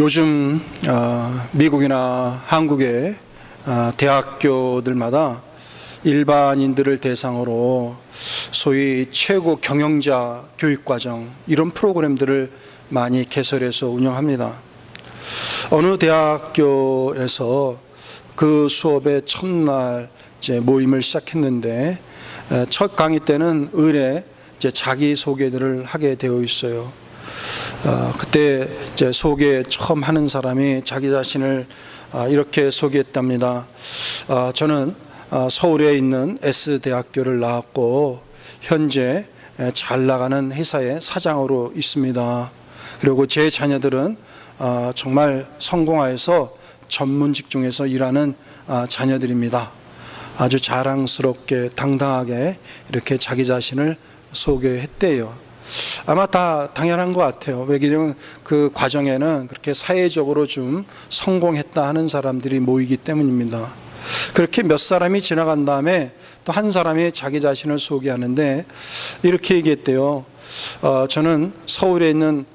요즘 미국이나 한국의 대학교들마다 일반인들을 대상으로 소위 최고 경영자 교육과정 이런 프로그램들을 많이 개설해서 운영합니다. 어느 대학교에서 그 수업의 첫날 모임을 시작했는데 첫 강의 때는 의뢰 자기소개들을 하게 되어 있어요. 그때 소개 처음 하는 사람이 자기 자신을 이렇게 소개했답니다. 저는 서울에 있는 S대학교를 나왔고 현재 잘 나가는 회사의 사장으로 있습니다. 그리고 제 자녀들은 정말 성공하여서 전문 직종에서 일하는 자녀들입니다. 아주 자랑스럽게 당당하게 이렇게 자기 자신을 소개했대요. 아마 다 당연한 것 같아요. 왜냐하면 그 과정에는 그렇게 사회적으로 좀 성공했다 하는 사람들이 모이기 때문입니다. 그렇게 몇 사람이 지나간 다음에 또 한 사람이 자기 자신을 소개하는데 이렇게 얘기했대요. 저는 서울에 있는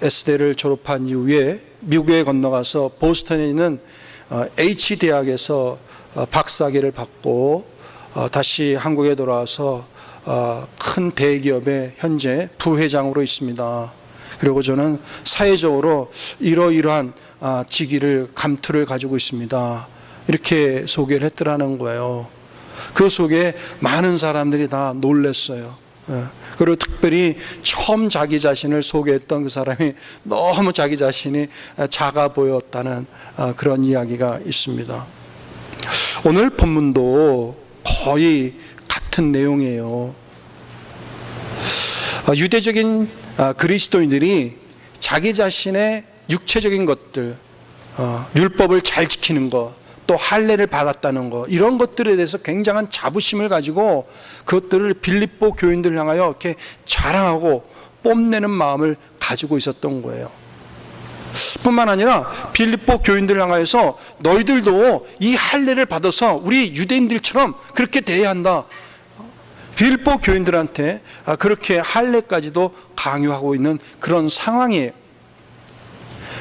S대를 졸업한 이후에 미국에 건너가서 보스턴에 있는 H대학에서 박사학위를 받고 다시 한국에 돌아와서 큰 대기업의 현재 부회장으로 있습니다. 그리고 저는 사회적으로 이러이러한 직위를 감투를 가지고 있습니다. 이렇게 소개를 했더라는 거예요. 그 속에 많은 사람들이 다 놀랐어요. 그리고 특별히 처음 자기 자신을 소개했던 그 사람이 너무 자기 자신이 작아 보였다는 그런 이야기가 있습니다. 오늘 본문도 거의 같은 내용이에요. 유대적인 그리스도인들이 자기 자신의 육체적인 것들, 율법을 잘 지키는 것, 또 할례를 받았다는 것, 이런 것들에 대해서 굉장한 자부심을 가지고 그것들을 빌립보 교인들을 향하여 이렇게 자랑하고 뽐내는 마음을 가지고 있었던 거예요. 뿐만 아니라 빌립보 교인들을 향하여서 너희들도 이 할례를 받아서 우리 유대인들처럼 그렇게 돼야 한다. 빌립보 교인들한테 그렇게 할례까지도 강요하고 있는 그런 상황이에요.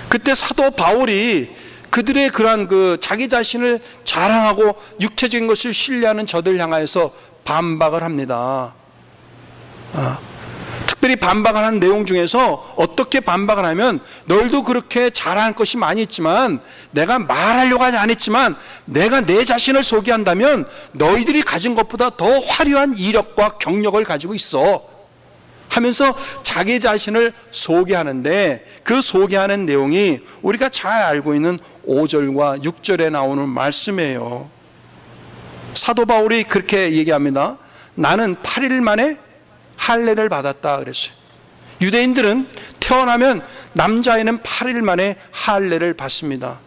그때 사도 바울이 그들의 그러한 자기 자신을 자랑하고 육체적인 것을 신뢰하는 저들 향하여서 반박을 합니다. 특별히 반박을 하는 내용 중에서 어떻게 반박을 하면 너희도 그렇게 자랑할 것이 많이 있지만 내가 말하려고 하지 않았지만 내가 내 자신을 소개한다면 너희들이 가진 것보다 더 화려한 이력과 경력을 가지고 있어 하면서 자기 자신을 소개하는데 그 소개하는 내용이 우리가 잘 알고 있는 5절과 6절에 나오는 말씀이에요. 사도 바울이 그렇게 얘기합니다. 나는 8일 만에 할례를 받았다 그랬어요. 유대인들은 태어나면 남자애는 8일 만에 할례를 받습니다.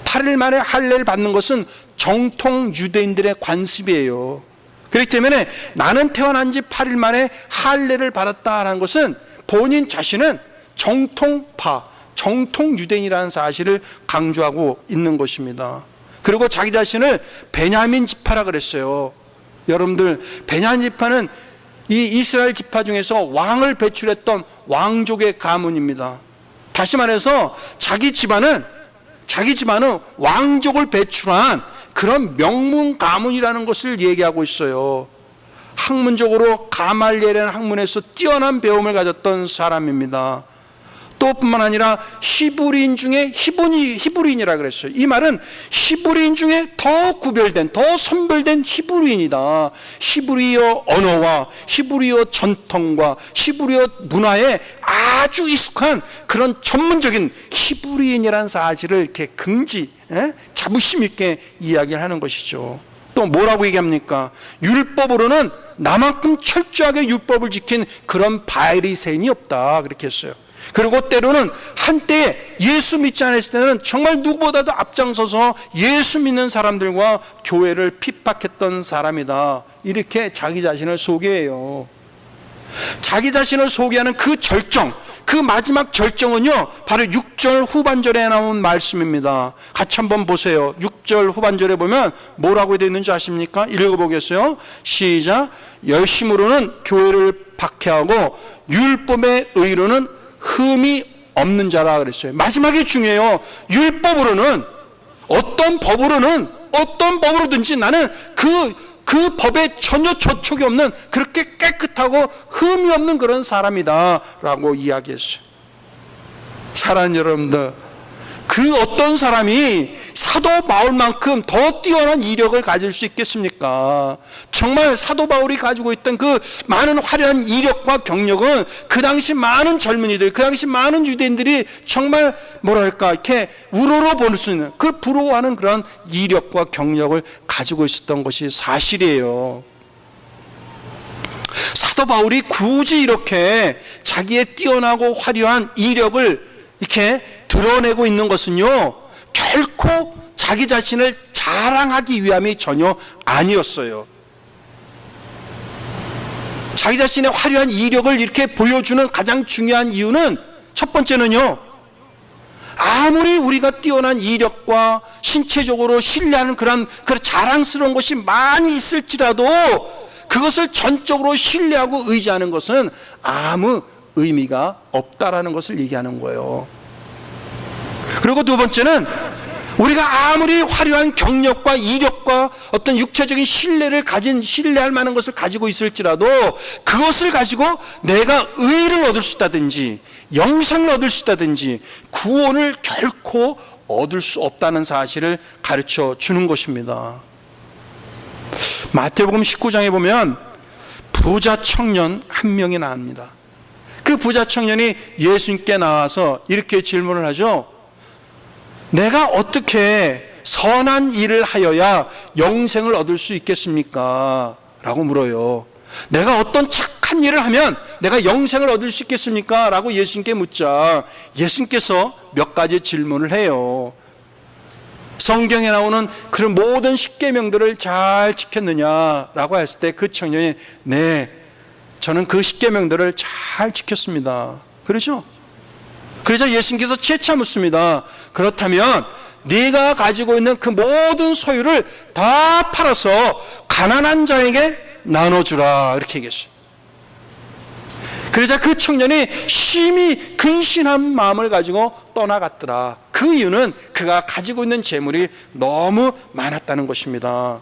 8일 만에 할례를 받는 것은 정통 유대인들의 관습이에요. 그렇기 때문에 나는 태어난 지 8일 만에 할례를 받았다라는 것은 본인 자신은 정통파, 정통 유대인이라는 사실을 강조하고 있는 것입니다. 그리고 자기 자신을 베냐민 지파라 그랬어요. 여러분들, 베냐민 지파는 이 이스라엘 지파 중에서 왕을 배출했던 왕족의 가문입니다. 다시 말해서 자기 집안은 왕족을 배출한 그런 명문 가문이라는 것을 얘기하고 있어요. 학문적으로 가말리엘이라는 학문에서 뛰어난 배움을 가졌던 사람입니다. 또 뿐만 아니라 히브리인 중에 히브리인이라 그랬어요. 이 말은 히브리인 중에 더 구별된, 더 선별된 히브리인이다. 히브리어 언어와 히브리어 전통과 히브리어 문화에 아주 익숙한 그런 전문적인 히브리인이라는 사실을 이렇게 자부심 있게 이야기를 하는 것이죠. 또 뭐라고 얘기합니까? 율법으로는 나만큼 철저하게 율법을 지킨 그런 바리새인이 없다 그렇게 했어요. 그리고 때로는 한때 예수 믿지 않았을 때는 정말 누구보다도 앞장서서 예수 믿는 사람들과 교회를 핍박했던 사람이다 이렇게 자기 자신을 소개해요. 자기 자신을 소개하는 그 절정, 그 마지막 절정은요 바로 6절 후반절에 나온 말씀입니다. 같이 한번 보세요. 6절 후반절에 보면 뭐라고 되어 있는지 아십니까? 읽어보겠어요. 시작. 열심으로는 교회를 박해하고 율법의 의로는 흠이 없는 자라 그랬어요. 마지막에 중요해요. 율법으로는, 어떤 법으로든지 나는 그 법에 전혀 저촉이 없는, 그렇게 깨끗하고 흠이 없는 그런 사람이다 라고 이야기했어요. 사랑하는 여러분들, 그 어떤 사람이 사도 바울만큼 더 뛰어난 이력을 가질 수 있겠습니까? 정말 사도 바울이 가지고 있던 그 많은 화려한 이력과 경력은 그 당시 많은 젊은이들, 그 당시 많은 유대인들이 정말 이렇게 우러러 볼 수 있는, 그 부러워하는 그런 이력과 경력을 가지고 있었던 것이 사실이에요. 사도 바울이 굳이 이렇게 자기의 뛰어나고 화려한 이력을 이렇게 드러내고 있는 것은요, 결코 자기 자신을 자랑하기 위함이 전혀 아니었어요. 자기 자신의 화려한 이력을 이렇게 보여주는 가장 중요한 이유는, 첫 번째는요, 아무리 우리가 뛰어난 이력과 신체적으로 신뢰하는 그런 자랑스러운 것이 많이 있을지라도 그것을 전적으로 신뢰하고 의지하는 것은 아무 의미가 없다라는 것을 얘기하는 거예요. 그리고 두 번째는, 우리가 아무리 화려한 경력과 이력과 어떤 육체적인 신뢰할 만한 것을 가지고 있을지라도 그것을 가지고 내가 의를 얻을 수 있다든지 영생을 얻을 수 있다든지 구원을 결코 얻을 수 없다는 사실을 가르쳐 주는 것입니다. 마태복음 19장에 보면 부자 청년 한 명이 나옵니다. 그 부자 청년이 예수님께 나와서 이렇게 질문을 하죠. 내가 어떻게 선한 일을 하여야 영생을 얻을 수 있겠습니까? 라고 물어요. 내가 어떤 착한 일을 하면 내가 영생을 얻을 수 있겠습니까? 라고 예수님께 묻자 예수님께서 몇 가지 질문을 해요. 성경에 나오는 그런 모든 십계명들을 잘 지켰느냐라고 했을 때 그 청년이, 네, 저는 그 십계명들을 잘 지켰습니다. 그렇죠? 그래서 예수님께서 재차 묻습니다. 그렇다면 네가 가지고 있는 그 모든 소유를 다 팔아서 가난한 자에게 나눠주라, 이렇게 얘기했어요. 그래서 그 청년이 심히 근신한 마음을 가지고 떠나갔더라. 그 이유는 그가 가지고 있는 재물이 너무 많았다는 것입니다.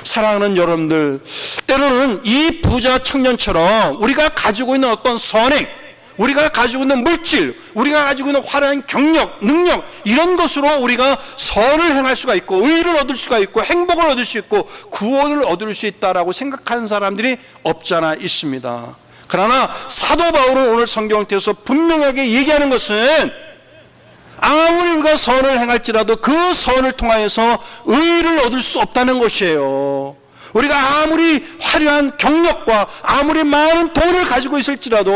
사랑하는 여러분들, 때로는 이 부자 청년처럼 우리가 가지고 있는 어떤 선행, 우리가 가지고 있는 물질, 우리가 가지고 있는 화려한 경력, 능력, 이런 것으로 우리가 선을 행할 수가 있고 의를 얻을 수가 있고 행복을 얻을 수 있고 구원을 얻을 수 있다라고 생각하는 사람들이 없잖아 있습니다. 그러나 사도 바울은 오늘 성경을 통해서 분명하게 얘기하는 것은, 아무리 우리가 선을 행할지라도 그 선을 통하여서 의를 얻을 수 없다는 것이에요. 우리가 아무리 화려한 경력과 아무리 많은 돈을 가지고 있을지라도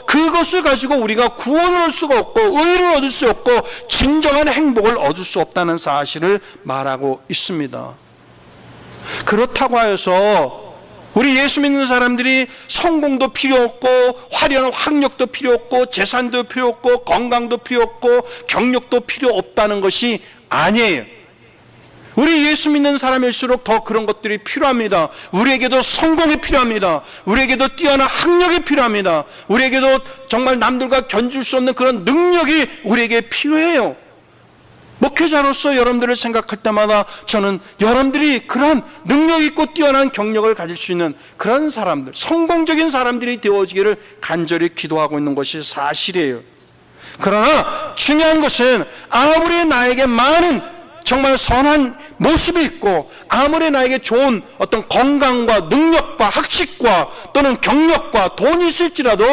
그것을 가지고 우리가 구원을 얻을 수가 없고 의를 얻을 수 없고 진정한 행복을 얻을 수 없다는 사실을 말하고 있습니다. 그렇다고 하여서 우리 예수 믿는 사람들이 성공도 필요 없고 화려한 학력도 필요 없고 재산도 필요 없고 건강도 필요 없고 경력도 필요 없다는 것이 아니에요. 우리 예수 믿는 사람일수록 더 그런 것들이 필요합니다. 우리에게도 성공이 필요합니다. 우리에게도 뛰어난 학력이 필요합니다. 우리에게도 정말 남들과 견줄 수 없는 그런 능력이 우리에게 필요해요. 목회자로서 여러분들을 생각할 때마다 저는 여러분들이 그런 능력 있고 뛰어난 경력을 가질 수 있는 그런 사람들, 성공적인 사람들이 되어지기를 간절히 기도하고 있는 것이 사실이에요. 그러나 중요한 것은 아무리 나에게 많은 정말 선한 모습이 있고 아무리 나에게 좋은 어떤 건강과 능력과 학식과 또는 경력과 돈이 있을지라도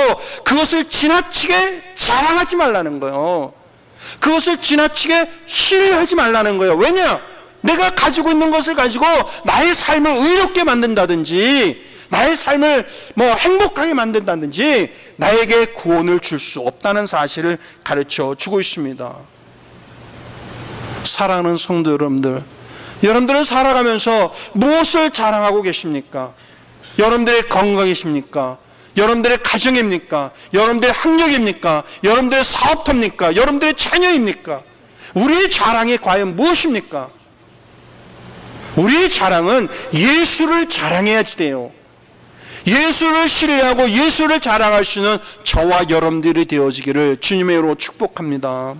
그것을 지나치게 자랑하지 말라는 거예요. 그것을 지나치게 신뢰하지 말라는 거예요. 왜냐? 내가 가지고 있는 것을 가지고 나의 삶을 의롭게 만든다든지 나의 삶을 행복하게 만든다든지 나에게 구원을 줄 수 없다는 사실을 가르쳐 주고 있습니다. 사랑하는 성도 여러분들, 여러분들은 살아가면서 무엇을 자랑하고 계십니까? 여러분들의 건강이십니까? 여러분들의 가정입니까? 여러분들의 학력입니까? 여러분들의 사업터입니까? 여러분들의 자녀입니까? 우리의 자랑이 과연 무엇입니까? 우리의 자랑은 예수를 자랑해야지 돼요. 예수를 신뢰하고 예수를 자랑할 수 있는 저와 여러분들이 되어지기를 주님의 이름으로 축복합니다.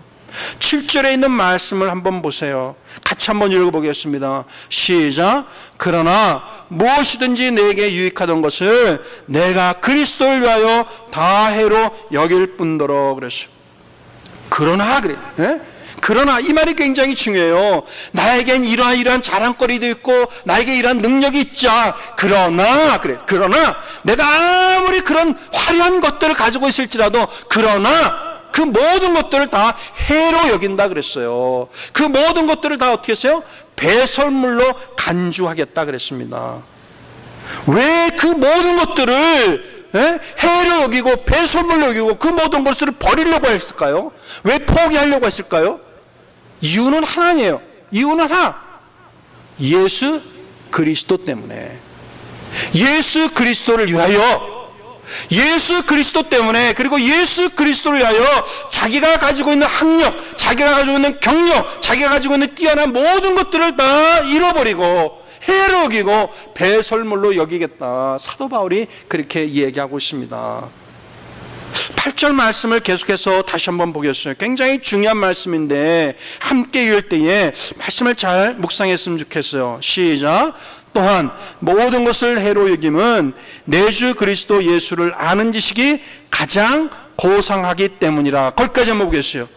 7절에 있는 말씀을 한번 보세요. 같이 한번 읽어보겠습니다. 시작. 그러나 무엇이든지 내게 유익하던 것을 내가 그리스도를 위하여 다 해로 여길 뿐더러. 그랬어요. 그러나 그래. 예? 그러나 이 말이 굉장히 중요해요. 나에겐 이러한 자랑거리도 있고 나에게 이러한 능력이 있자. 그러나 그래. 그러나 내가 아무리 그런 화려한 것들을 가지고 있을지라도 그러나 그 모든 것들을 다 해로 여긴다 그랬어요. 그 모든 것들을 다 어떻게 했어요? 배설물로 간주하겠다 그랬습니다. 왜 그 모든 것들을 해로 여기고 배설물로 여기고 그 모든 것을 버리려고 했을까요? 왜 포기하려고 했을까요? 이유는 하나예요. 이유는 하나. 예수 그리스도 때문에. 예수 그리스도를 위하여, 예수 그리스도 때문에, 그리고 예수 그리스도를 위하여 자기가 가지고 있는 학력, 자기가 가지고 있는 경력, 자기가 가지고 있는 뛰어난 모든 것들을 다 잃어버리고 해로 여기고 배설물로 여기겠다. 사도 바울이 그렇게 얘기하고 있습니다. 8절 말씀을 계속해서 다시 한번 보겠어요. 굉장히 중요한 말씀인데 함께 읽을 때에 말씀을 잘 묵상했으면 좋겠어요. 시작. 또한 모든 것을 해로 여김은 내 주 그리스도 예수를 아는 지식이 가장 고상하기 때문이라. 거기까지 한번 보겠어요.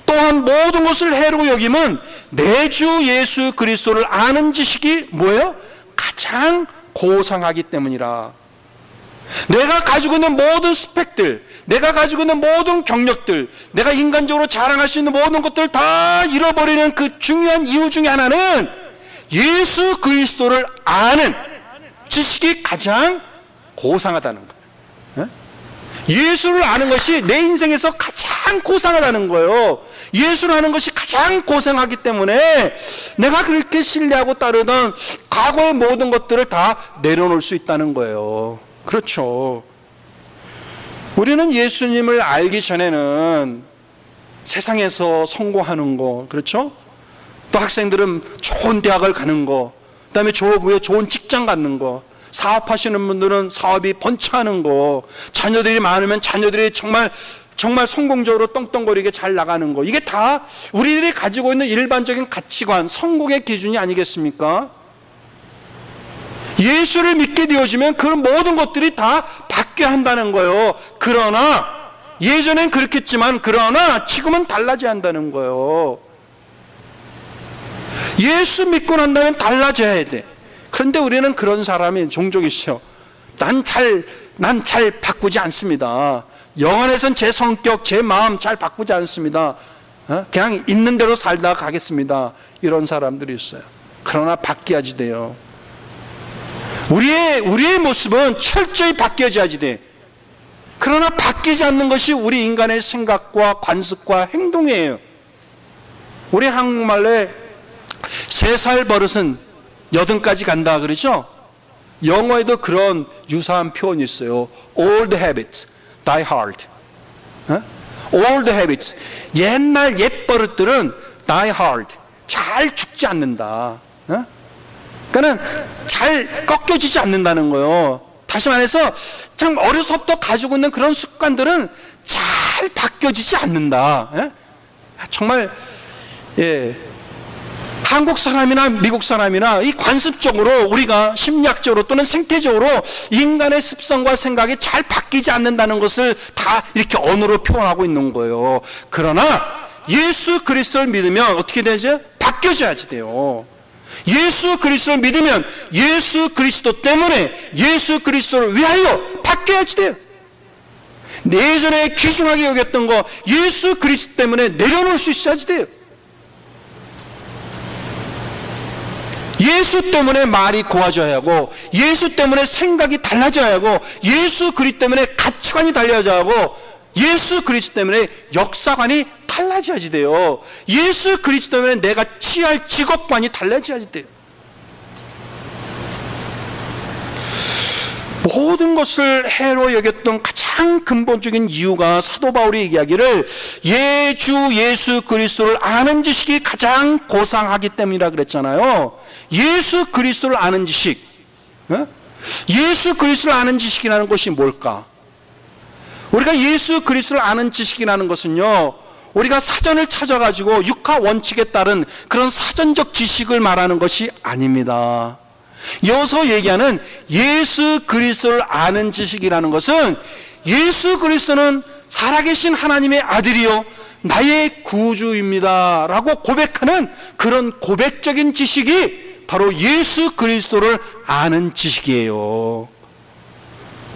또한 모든 것을 해로 여김은 내 주 예수 그리스도를 아는 지식이 뭐예요? 가장 고상하기 때문이라. 내가 가지고 있는 모든 스펙들, 내가 가지고 있는 모든 경력들, 내가 인간적으로 자랑할 수 있는 모든 것들을 다 잃어버리는 그 중요한 이유 중에 하나는 예수 그리스도를 아는 지식이 가장 고상하다는 거예요. 예수를 아는 것이 내 인생에서 가장 고상하다는 거예요. 예수를 아는 것이 가장 고상하기 때문에 내가 그렇게 신뢰하고 따르던 과거의 모든 것들을 다 내려놓을 수 있다는 거예요. 그렇죠. 우리는 예수님을 알기 전에는 세상에서 성공하는 거, 그렇죠? 또 학생들은 좋은 대학을 가는 거, 그 다음에 조업후에 좋은 직장 갖는 거, 사업하시는 분들은 사업이 번창하는 거, 자녀들이 많으면 자녀들이 정말 성공적으로 떵떵거리게 잘 나가는 거, 이게 다 우리들이 가지고 있는 일반적인 가치관, 성공의 기준이 아니겠습니까? 예수를 믿게 되어지면 그런 모든 것들이 다 바뀌어야 한다는 거예요. 그러나 예전엔 그렇겠지만 그러나 지금은 달라져야 한다는 거예요. 예수 믿고 난다면 달라져야 돼. 그런데 우리는 그런 사람이 종종 있어요. 난 잘 바꾸지 않습니다. 영 안에선 제 성격, 제 마음 잘 바꾸지 않습니다. 그냥 있는 대로 살다 가겠습니다. 이런 사람들이 있어요. 그러나 바뀌어야지 돼요. 우리의 모습은 철저히 바뀌어야지 돼. 그러나 바뀌지 않는 것이 우리 인간의 생각과 관습과 행동이에요. 우리 한국말에 3살 버릇은 80까지 간다 그러죠? 영어에도 그런 유사한 표현이 있어요. Old habits die hard. Old habits, 옛날 옛 버릇들은 die hard, 잘 죽지 않는다. 그러니까 잘 꺾여지지 않는다는 거예요. 다시 말해서 참 어려서부터 가지고 있는 그런 습관들은 잘 바뀌어지지 않는다. 정말 한국 사람이나 미국 사람이나 이 관습적으로 우리가 심리학적으로 또는 생태적으로 인간의 습성과 생각이 잘 바뀌지 않는다는 것을 다 이렇게 언어로 표현하고 있는 거예요. 그러나 예수 그리스도를 믿으면 어떻게 되죠? 바뀌어져야지 돼요. 예수 그리스도를 믿으면 예수 그리스도 때문에 예수 그리스도를 위하여 바뀌어야지 돼요. 예전에 귀중하게 여겼던 거 예수 그리스도 때문에 내려놓을 수 있어야지 돼요. 예수 때문에 말이 고와져야 하고, 예수 때문에 생각이 달라져야 하고, 예수 그리스도 때문에 가치관이 달라져야 하고, 예수 그리스도 때문에 역사관이 달라져야지 돼요. 예수 그리스도 때문에 내가 취할 직업관이 달라져야지 돼요. 모든 것을 해로 여겼던 가장 근본적인 이유가 사도 바울이 얘기하기를 주 예수 그리스도를 아는 지식이 가장 고상하기 때문이라 그랬잖아요. 예수 그리스도를 아는 지식, 예수 그리스도를 아는 지식이라는 것이 뭘까? 우리가 예수 그리스도를 아는 지식이라는 것은요, 우리가 사전을 찾아가지고 육하 원칙에 따른 그런 사전적 지식을 말하는 것이 아닙니다. 여기서 얘기하는 예수 그리스도를 아는 지식이라는 것은 예수 그리스도는 살아계신 하나님의 아들이요 나의 구주입니다 라고 고백하는 그런 고백적인 지식이 바로 예수 그리스도를 아는 지식이에요.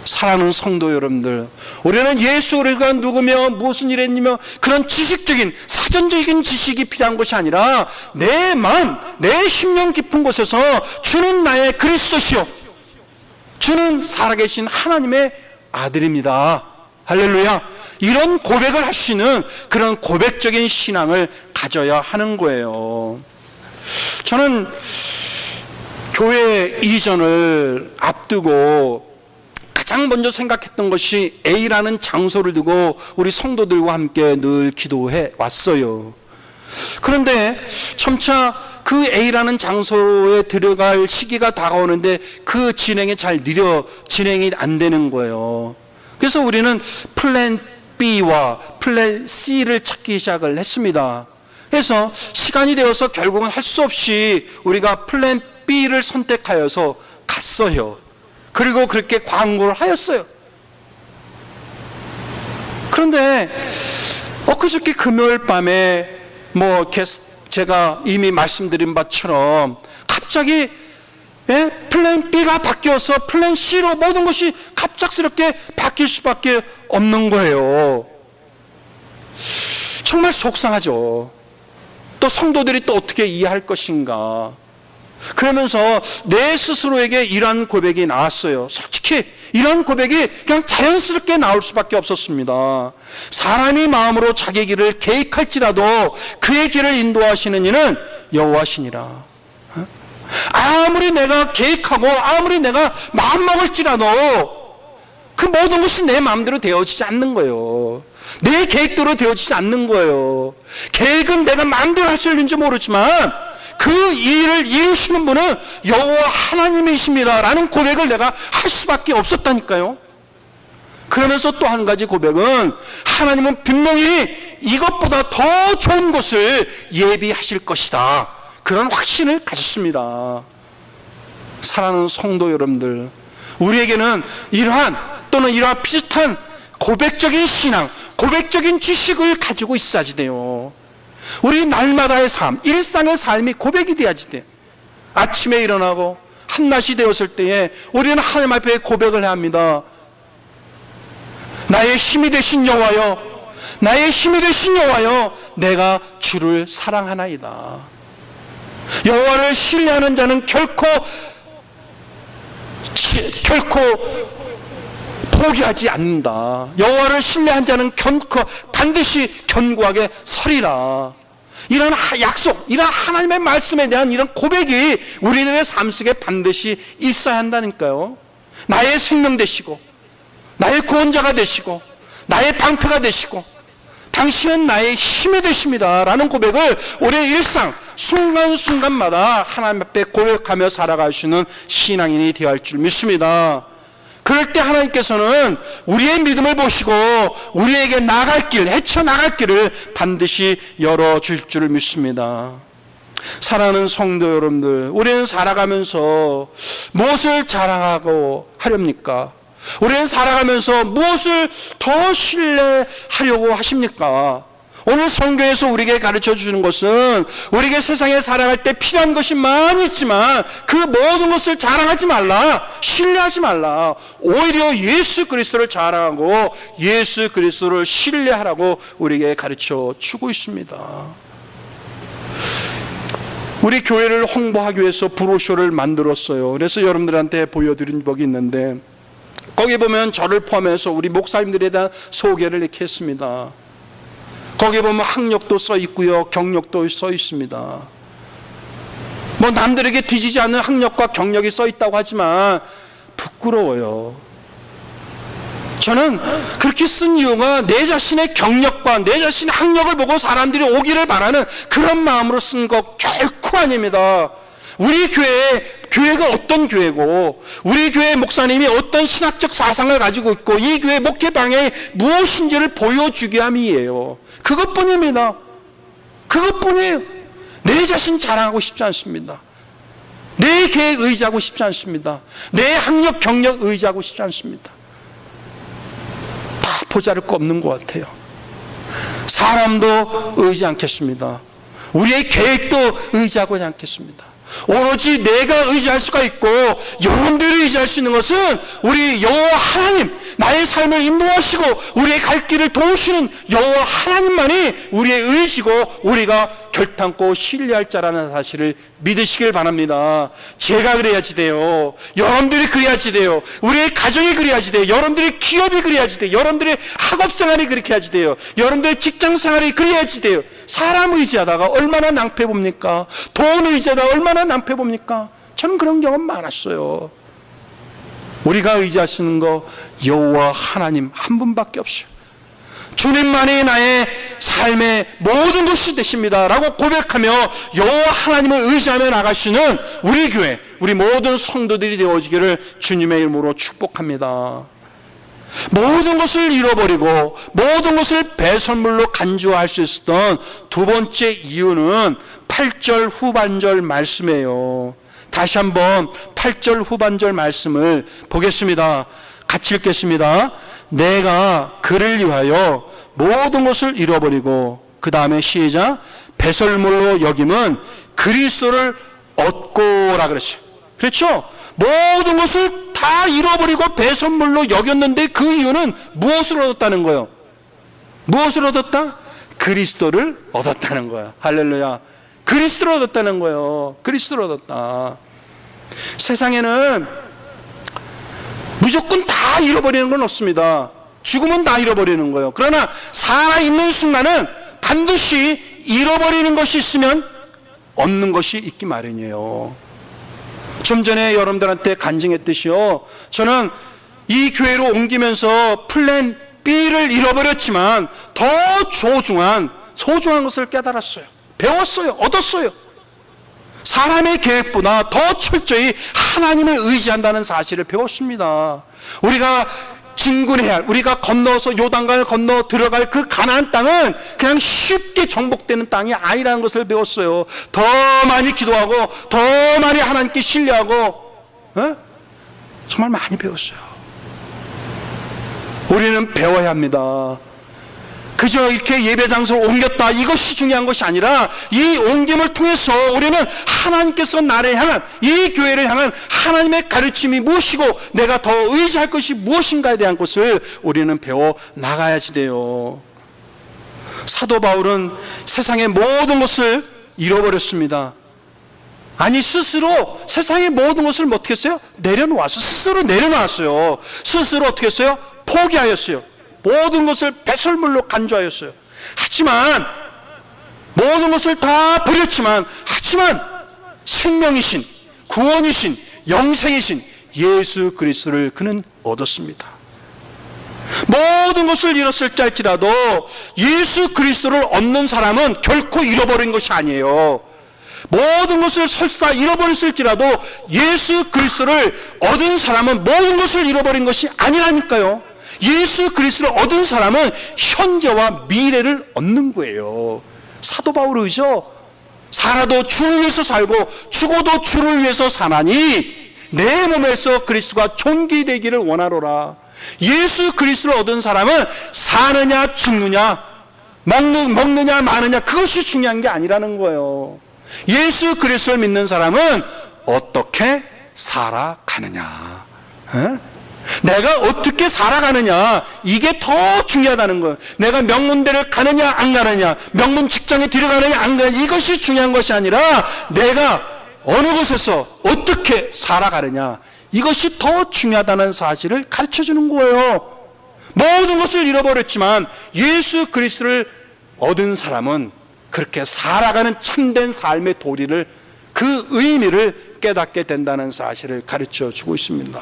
사랑하는 성도 여러분들, 우리는 예수가 누구며 무슨 일 했냐며 그런 지식적인 사전적인 지식이 필요한 것이 아니라 내 마음, 내 심령 깊은 곳에서 주는 나의 그리스도시요 주는 살아계신 하나님의 아들입니다. 할렐루야. 이런 고백을 할 수 있는 그런 고백적인 신앙을 가져야 하는 거예요. 저는 교회 이전을 앞두고 가장 먼저 생각했던 것이 A라는 장소를 두고 우리 성도들과 함께 늘 기도해 왔어요. 그런데 점차 그 A라는 장소에 들어갈 시기가 다가오는데 그 진행이 진행이 안 되는 거예요. 그래서 우리는 플랜 B와 플랜 C를 찾기 시작을 했습니다. 그래서 시간이 되어서 결국은 할 수 없이 우리가 플랜 B를 선택하여서 갔어요. 그리고 그렇게 광고를 하였어요. 그런데 엊그저께 금요일 밤에 제가 이미 말씀드린 바처럼 갑자기 플랜 B가 바뀌어서 플랜 C로 모든 것이 갑작스럽게 바뀔 수밖에 없는 거예요. 정말 속상하죠. 또 성도들이 또 어떻게 이해할 것인가. 그러면서 내 스스로에게 이러한 고백이 나왔어요. 솔직히 이런 고백이 그냥 자연스럽게 나올 수밖에 없었습니다. 사람이 마음으로 자기 길을 계획할지라도 그의 길을 인도하시는 이는 여호와시니라. 아무리 내가 계획하고 아무리 내가 마음먹을지라도 그 모든 것이 내 마음대로 되어지지 않는 거예요. 내 계획대로 되어지지 않는 거예요. 계획은 내가 마음대로 할 수 있는지 모르지만 그 일을 이루시는 분은 여호와 하나님이십니다 라는 고백을 내가 할 수밖에 없었다니까요. 그러면서 또 한 가지 고백은 하나님은 분명히 이것보다 더 좋은 것을 예비하실 것이다, 그런 확신을 가졌습니다. 사랑하는 성도 여러분들, 우리에게는 이러한 또는 이러한 비슷한 고백적인 신앙, 고백적인 지식을 가지고 있어야지 돼요. 우리 날마다의 삶, 일상의 삶이 고백이 돼야지 돼. 아침에 일어나고 한낮이 되었을 때에 우리는 하나님 앞에 고백을 해야 합니다. 나의 힘이 되신 여호와여, 나의 힘이 되신 여호와여, 내가 주를 사랑하나이다. 여호와를 신뢰하는 자는 결코 포기하지 않는다. 여호와를 신뢰한 자는 반드시 견고하게 서리라. 이런 약속, 이런 하나님의 말씀에 대한 이런 고백이 우리들의 삶 속에 반드시 있어야 한다니까요. 나의 생명 되시고 나의 구원자가 되시고 나의 방패가 되시고 당신은 나의 힘이 되십니다 라는 고백을 우리의 일상 순간순간마다 하나님 앞에 고백하며 살아갈 수 있는 신앙인이 되어야 할 줄 믿습니다. 그럴 때 하나님께서는 우리의 믿음을 보시고 우리에게 나갈 길, 헤쳐나갈 길을 반드시 열어줄 줄 믿습니다. 사랑하는 성도 여러분들, 우리는 살아가면서 무엇을 자랑하고 하렵니까? 우리는 살아가면서 무엇을 더 신뢰하려고 하십니까? 오늘 성경에서 우리에게 가르쳐 주는 것은 우리에게 세상에 살아갈 때 필요한 것이 많이 있지만 그 모든 것을 자랑하지 말라, 신뢰하지 말라. 오히려 예수 그리스도를 자랑하고 예수 그리스도를 신뢰하라고 우리에게 가르쳐 주고 있습니다. 우리 교회를 홍보하기 위해서 브로셔를 만들었어요. 그래서 여러분들한테 보여드린 적이 있는데 거기 보면 저를 포함해서 우리 목사님들에 대한 소개를 이렇게 했습니다. 거기에 보면 학력도 써 있고요, 경력도 써 있습니다. 남들에게 뒤지지 않는 학력과 경력이 써 있다고 하지만 부끄러워요. 저는 그렇게 쓴 이유가 내 자신의 경력과 내 자신의 학력을 보고 사람들이 오기를 바라는 그런 마음으로 쓴 거 결코 아닙니다. 우리 교회에 교회가 어떤 교회고 우리 교회 목사님이 어떤 신학적 사상을 가지고 있고 이 교회 목회 방향이 무엇인지를 보여주기 위함이에요. 그것뿐입니다. 그것뿐이에요. 내 자신 자랑하고 싶지 않습니다. 내 계획 의지하고 싶지 않습니다. 내 학력 경력 의지하고 싶지 않습니다. 다 보잘것 없는 것 같아요. 사람도 의지 않겠습니다. 우리의 계획도 의지하고 않겠습니다. 오로지 내가 의지할 수가 있고 여러분들이 의지할 수 있는 것은 우리 여호와 하나님, 나의 삶을 인도하시고 우리의 갈 길을 도우시는 여호와 하나님만이 우리의 의지고 우리가 결단코 신뢰할 자라는 사실을 믿으시길 바랍니다. 제가 그래야지 돼요. 여러분들이 그래야지 돼요. 우리의 가정이 그래야지 돼요. 여러분들의 기업이 그래야지 돼요. 여러분들의 학업생활이 그렇게 해야지 돼요. 여러분들의 직장생활이 그래야지 돼요. 사람 의지하다가 얼마나 낭패 봅니까? 돈 의지하다가 얼마나 낭패 봅니까? 저는 그런 경험 많았어요. 우리가 의지하시는 거 여호와 하나님 한 분밖에 없어요. 주님만이 나의 삶의 모든 것이 되십니다 라고 고백하며 여호와 하나님을 의지하며 나가시는 우리 교회, 우리 모든 성도들이 되어지기를 주님의 이름으로 축복합니다. 모든 것을 잃어버리고 모든 것을 배설물로 간주할 수 있었던 두 번째 이유는 8절 후반절 말씀이에요. 다시 한번 8절 후반절 말씀을 보겠습니다. 같이 읽겠습니다. 내가 그를 위하여 모든 것을 잃어버리고, 그 다음에 시작, 배설물로 여김은 그리스도를 얻고라 그랬어요. 그렇죠? 모든 것을 다 잃어버리고 배설물로 여겼는데 그 이유는 무엇을 얻었다는 거예요? 무엇을 얻었다? 그리스도를 얻었다는 거야. 할렐루야. 그리스도를 얻었다는 거예요. 그리스도를 얻었다. 세상에는 무조건 다 잃어버리는 건 없습니다. 죽으면 다 잃어버리는 거예요. 그러나 살아있는 순간은 반드시 잃어버리는 것이 있으면 얻는 것이 있기 마련이에요. 좀 전에 여러분들한테 간증했듯이요, 저는 이 교회로 옮기면서 플랜 B를 잃어버렸지만 더 소중한 것을 깨달았어요. 배웠어요. 얻었어요. 사람의 계획보다 더 철저히 하나님을 의지한다는 사실을 배웠습니다. 우리가 진군해야 할, 우리가 건너서 요단강을 건너 들어갈 그 가나안 땅은 그냥 쉽게 정복되는 땅이 아니라는 것을 배웠어요. 더 많이 기도하고 더 많이 하나님께 신뢰하고 정말 많이 배웠어요. 우리는 배워야 합니다. 그저 이렇게 예배 장소를 옮겼다, 이것이 중요한 것이 아니라 이 옮김을 통해서 우리는 하나님께서 나를 향한, 이 교회를 향한 하나님의 가르침이 무엇이고 내가 더 의지할 것이 무엇인가에 대한 것을 우리는 배워 나가야지 돼요. 사도 바울은 세상의 모든 것을 잃어버렸습니다. 아니, 스스로 세상의 모든 것을 어떻게 했어요? 스스로 내려놓았어요. 스스로 어떻게 했어요? 포기하였어요. 모든 것을 배설물로 간주하였어요. 하지만 모든 것을 다 버렸지만, 하지만 생명이신, 구원이신, 영생이신 예수 그리스도를 그는 얻었습니다. 모든 것을 잃었을지 할지라도 예수 그리스도를 얻는 사람은 결코 잃어버린 것이 아니에요. 모든 것을 설사 잃어버렸을지라도 예수 그리스도를 얻은 사람은 모든 것을 잃어버린 것이 아니라니까요. 예수 그리스도를 얻은 사람은 현재와 미래를 얻는 거예요. 사도 바울이죠. 살아도 주를 위해서 살고 죽어도 주를 위해서 사나니 내 몸에서 그리스도가 존귀되기를 원하노라. 예수 그리스도를 얻은 사람은 사느냐 죽느냐, 먹느냐 마느냐, 그것이 중요한 게 아니라는 거예요. 예수 그리스도를 믿는 사람은 어떻게 살아가느냐, 내가 어떻게 살아가느냐, 이게 더 중요하다는 거예요. 내가 명문대를 가느냐 안 가느냐, 명문 직장에 들어가느냐 안 가느냐, 이것이 중요한 것이 아니라 내가 어느 곳에서 어떻게 살아가느냐, 이것이 더 중요하다는 사실을 가르쳐주는 거예요. 모든 것을 잃어버렸지만 예수 그리스도를 얻은 사람은 그렇게 살아가는 참된 삶의 도리를, 그 의미를 깨닫게 된다는 사실을 가르쳐주고 있습니다.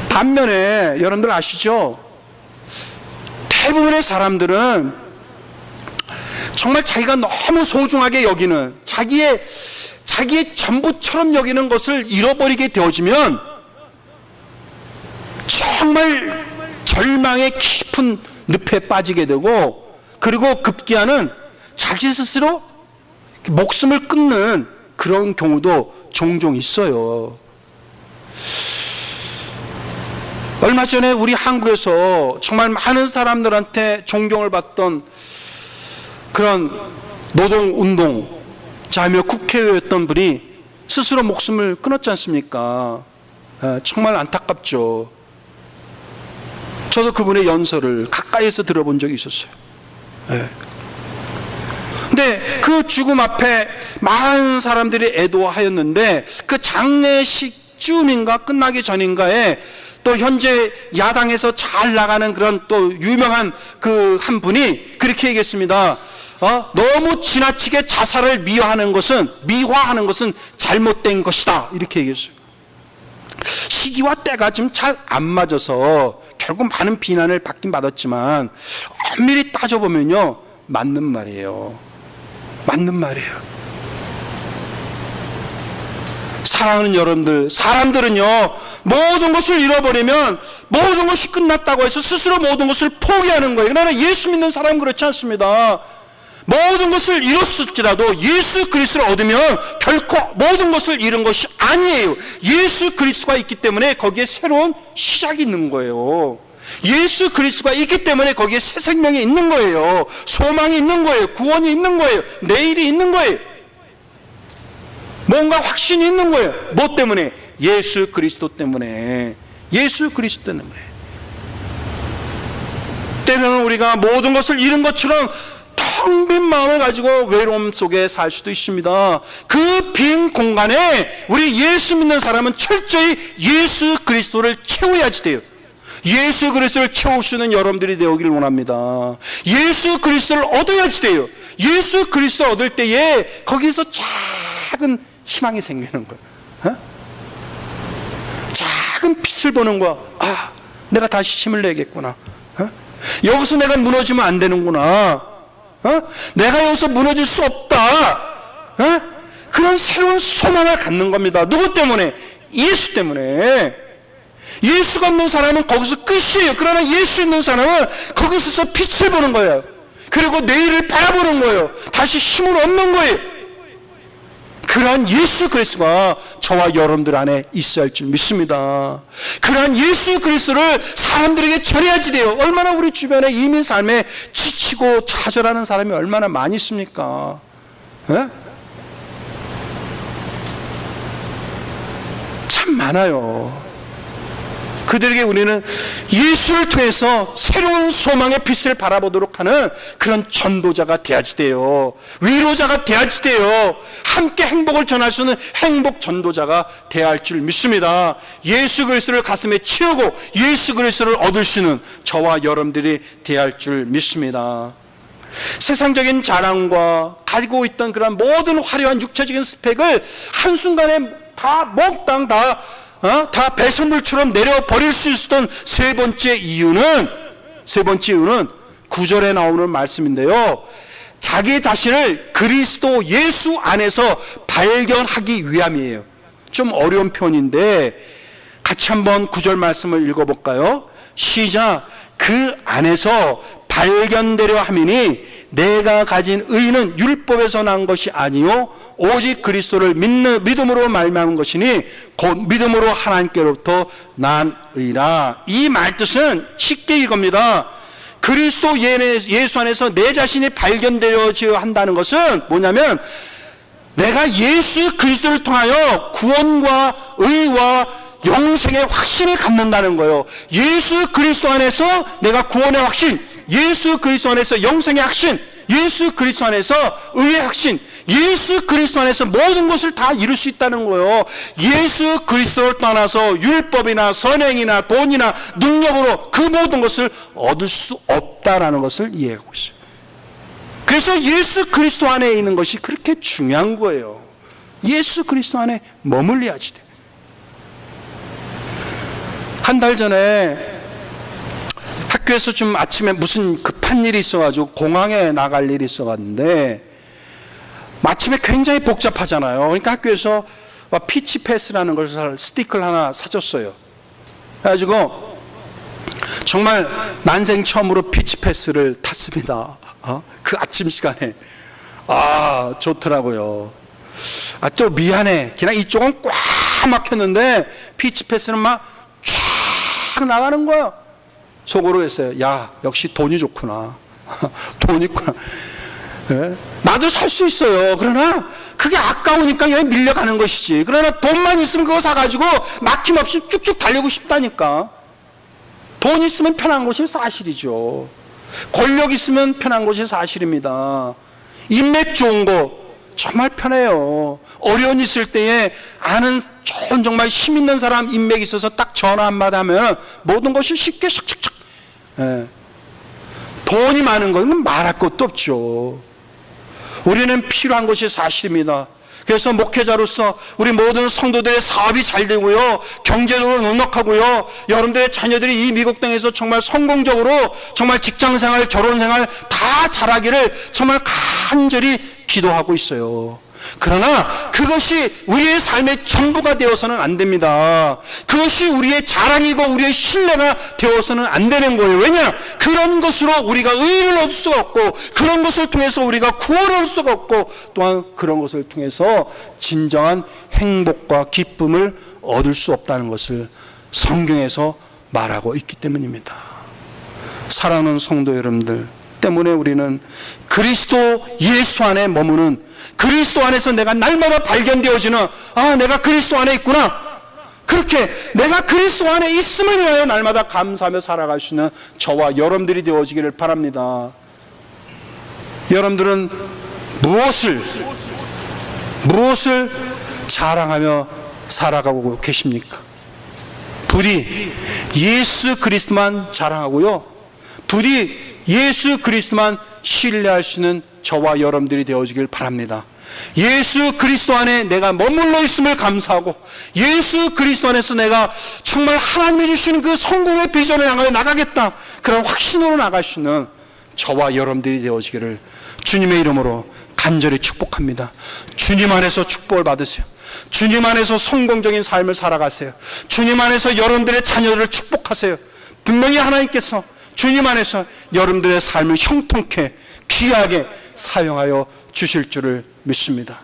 반면에 여러분들 아시죠? 대부분의 사람들은 정말 자기가 너무 소중하게 여기는, 자기의 자기의 전부처럼 여기는 것을 잃어버리게 되어지면 정말 절망의 깊은 늪에 빠지게 되고, 그리고 급기야는 자기 스스로 목숨을 끊는 그런 경우도 종종 있어요. 얼마 전에 우리 한국에서 정말 많은 사람들한테 존경을 받던 그런 노동운동자며 국회의원이었던 분이 스스로 목숨을 끊었지 않습니까? 정말 안타깝죠. 저도 그분의 연설을 가까이에서 들어본 적이 있었어요. 근데 그 죽음 앞에 많은 사람들이 애도하였는데, 그 장례식쯤인가 끝나기 전인가에 또 현재 야당에서 잘 나가는 그런 또 유명한 그 한 분이 그렇게 얘기했습니다. 너무 지나치게 자살을 미화하는 것은 잘못된 것이다, 이렇게 얘기했어요. 시기와 때가 좀 잘 안 맞아서 결국 많은 비난을 받긴 받았지만, 엄밀히 따져보면요, 맞는 말이에요. 맞는 말이에요. 사랑하는 여러분들, 사람들은요, 모든 것을 잃어버리면 모든 것이 끝났다고 해서 스스로 모든 것을 포기하는 거예요. 그러나 예수 믿는 사람은 그렇지 않습니다. 모든 것을 잃었을지라도 예수 그리스도를 얻으면 결코 모든 것을 잃은 것이 아니에요. 예수 그리스도가 있기 때문에 거기에 새로운 시작이 있는 거예요. 예수 그리스도가 있기 때문에 거기에 새 생명이 있는 거예요. 소망이 있는 거예요. 구원이 있는 거예요. 내일이 있는 거예요. 뭔가 확신이 있는 거예요. 뭐 때문에? 예수 그리스도 때문에. 예수 그리스도 때문에. 때로는 우리가 모든 것을 잃은 것처럼 텅 빈 마음을 가지고 외로움 속에 살 수도 있습니다. 그 빈 공간에 우리 예수 믿는 사람은 철저히 예수 그리스도를 채워야지 돼요. 예수 그리스도를 채우시는 여러분들이 되기를 원합니다. 예수 그리스도를 얻어야지 돼요. 예수 그리스도를 얻을 때에 거기서 작은 희망이 생기는 거예요. 작은 빛을 보는 거야. 내가 다시 힘을 내겠구나. 여기서 내가 무너지면 안 되는구나. 내가 여기서 무너질 수 없다. 그런 새로운 소망을 갖는 겁니다. 누구 때문에? 예수 때문에. 예수가 없는 사람은 거기서 끝이에요. 그러나 예수 있는 사람은 거기서 빛을 보는 거예요. 그리고 내일을 바라보는 거예요. 다시 힘을 얻는 거예요. 그러한 예수 그리스도가 저와 여러분들 안에 있어야 할 줄 믿습니다. 그러한 예수 그리스도를 사람들에게 전해야지 돼요. 얼마나 우리 주변에 이민 삶에 지치고 좌절하는 사람이 얼마나 많이 있습니까? 참 많아요. 그들에게 우리는 예수를 통해서 새로운 소망의 빛을 바라보도록 하는 그런 전도자가 돼야지 돼요. 위로자가 돼야지 돼요. 함께 행복을 전할 수 있는 행복 전도자가 돼야 할 줄 믿습니다. 예수 그리스도를 가슴에 채우고 예수 그리스도를 얻을 수 있는 저와 여러분들이 돼야 할 줄 믿습니다. 세상적인 자랑과 가지고 있던 그런 모든 화려한 육체적인 스펙을 한순간에 다 몽땅 다 배설물처럼 내려버릴 수 있었던 세 번째 이유는 9절에 나오는 말씀인데요, 자기 자신을 그리스도 예수 안에서 발견하기 위함이에요. 좀 어려운 편인데 같이 한번 9절 말씀을 읽어볼까요? 시작. 그 안에서 발견되려 함이니 내가 가진 의는 율법에서 난 것이 아니요 오직 그리스도를 믿음으로 말미암은 것이니 곧 믿음으로 하나님께로부터 난 의라. 이 말뜻은 쉽게 이겁니다. 그리스도 예수 안에서 내 자신이 발견되어져야 한다는 것은 뭐냐면, 내가 예수 그리스도를 통하여 구원과 의와 영생의 확신을 갖는다는 거예요. 예수 그리스도 안에서 내가 구원의 확신, 예수 그리스도 안에서 영생의 확신, 예수 그리스도 안에서 의의 확신, 예수 그리스도 안에서 모든 것을 다 이룰 수 있다는 거예요. 예수 그리스도를 떠나서 율법이나 선행이나 돈이나 능력으로 그 모든 것을 얻을 수 없다라는 것을 이해하고 있어요. 그래서 예수 그리스도 안에 있는 것이 그렇게 중요한 거예요. 예수 그리스도 안에 머물러야지 돼. 한 달 전에 학교에서 좀 아침에 무슨 급한 일이 있어가지고 공항에 나갈 일이 있어갔는데, 마침에 굉장히 복잡하잖아요. 그러니까 학교에서 피치 패스라는 걸 스티커를 하나 사줬어요. 그래가지고 정말 난생 처음으로 피치 패스를 탔습니다. 그 아침 시간에. 좋더라고요. 또 미안해. 그냥 이쪽은 꽉 막혔는데 피치 패스는 막 쫙 나가는 거야. 속으로 했어요. 야, 역시 돈이 좋구나. 돈 있구나. 네? 나도 살 수 있어요. 그러나 그게 아까우니까 그냥 밀려가는 것이지. 그러나 돈만 있으면 그거 사가지고 막힘없이 쭉쭉 달리고 싶다니까. 돈 있으면 편한 것이 사실이죠. 권력 있으면 편한 것이 사실입니다. 인맥 좋은 거 정말 편해요. 어려운 일 있을 때에 아는 좋은 정말 힘 있는 사람 인맥이 있어서 딱 전화 한마디 하면 모든 것이 쉽게 샥샥샥. 예. 돈이 많은 건 말할 것도 없죠. 우리는 필요한 것이 사실입니다. 그래서 목회자로서 우리 모든 성도들의 사업이 잘 되고요, 경제적으로 넉넉하고요, 여러분들의 자녀들이 이 미국 땅에서 정말 성공적으로 정말 직장생활, 결혼생활 다 잘하기를 정말 간절히 기도하고 있어요. 그러나 그것이 우리의 삶의 전부가 되어서는 안 됩니다. 그것이 우리의 자랑이고 우리의 신뢰가 되어서는 안 되는 거예요. 왜냐? 그런 것으로 우리가 의를 얻을 수가 없고, 그런 것을 통해서 우리가 구원을 얻을 수가 없고, 또한 그런 것을 통해서 진정한 행복과 기쁨을 얻을 수 없다는 것을 성경에서 말하고 있기 때문입니다. 사랑하는 성도 여러분들 때문에 우리는 그리스도 예수 안에 머무는, 그리스도 안에서 내가 날마다 발견되어지는, 내가 그리스도 안에 있구나, 그렇게 내가 그리스도 안에 있음을 인하여 날마다 감사하며 살아갈 수 있는 저와 여러분들이 되어지기를 바랍니다. 여러분들은 무엇을 자랑하며 살아가고 계십니까? 부디 예수 그리스도만 자랑하고요, 부디 예수 그리스도만 신뢰할 수 있는 저와 여러분들이 되어지길 바랍니다. 예수 그리스도 안에 내가 머물러 있음을 감사하고, 예수 그리스도 안에서 내가 정말 하나님이 주시는 그 성공의 비전을 향하여 나가겠다, 그런 확신으로 나갈 수 있는 저와 여러분들이 되어지기를 주님의 이름으로 간절히 축복합니다. 주님 안에서 축복을 받으세요. 주님 안에서 성공적인 삶을 살아가세요. 주님 안에서 여러분들의 자녀들을 축복하세요. 분명히 하나님께서 주님 안에서 여러분들의 삶을 형통케 귀하게 사용하여 주실 줄을 믿습니다.